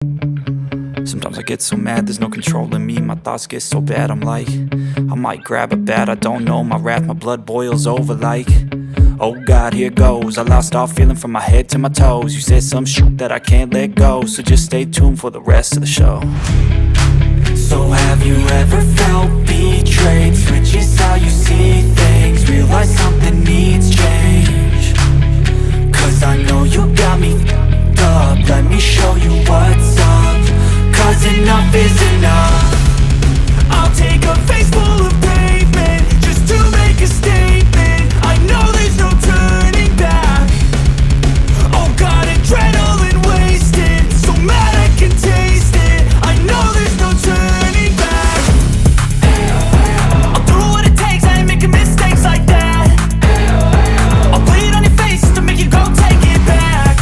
Sometimes I get so mad, there's no controlling me. My thoughts get so bad, I'm like, I might grab a bat, I don't know. My wrath, my blood boils over like, oh God, here goes. I lost all feeling from my head to my toes. You said some shit that I can't let go, so just stay tuned for the rest of the show. So have you ever felt betrayed? Switches how you see things, realize something needs change. Cause I know you got me f***ed up. Let me show you what's up. Cause enough is enough. I'll take a face full of pavement just to make a statement. I know there's no turning back. Oh God, adrenaline wasted, so mad I can taste it. I know there's no turning back. I'll do what it takes, I ain't making mistakes like that. I'll bleed on your face to make you go take it back.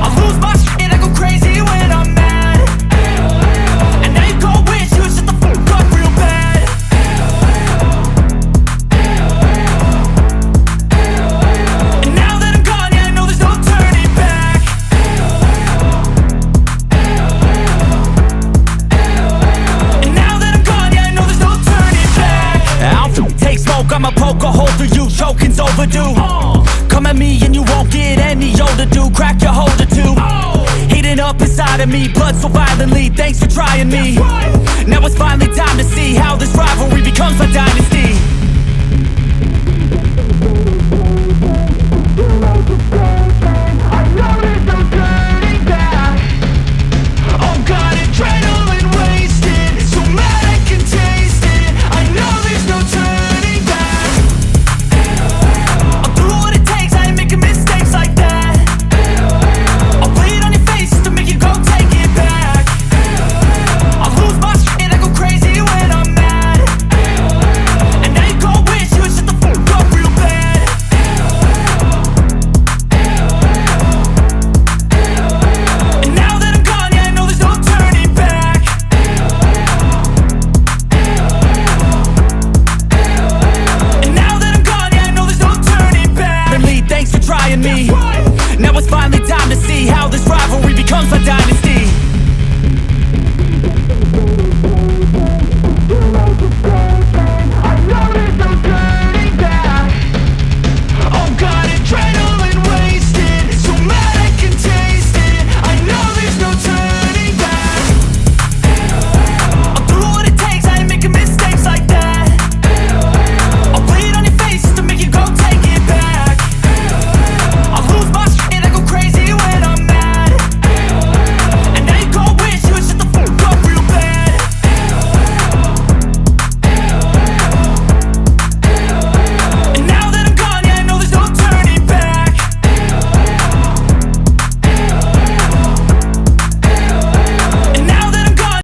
I'll lose my shit and I go crazy when I'm mad. And now you go wish you would shut the fuck up real bad. And now that I'm gone, yeah, I know there's no turning back. And now that I'm gone, yeah, I know there's no turning back. I'll take smoke, I'ma poke a hole through you, choking's overdue. Come at me and you won't get any older, dude. Crack your holder too. Heating up inside of me, blood so violently. Thanks for trying me. Now it's finally time to see how this rivalry becomes a dynasty.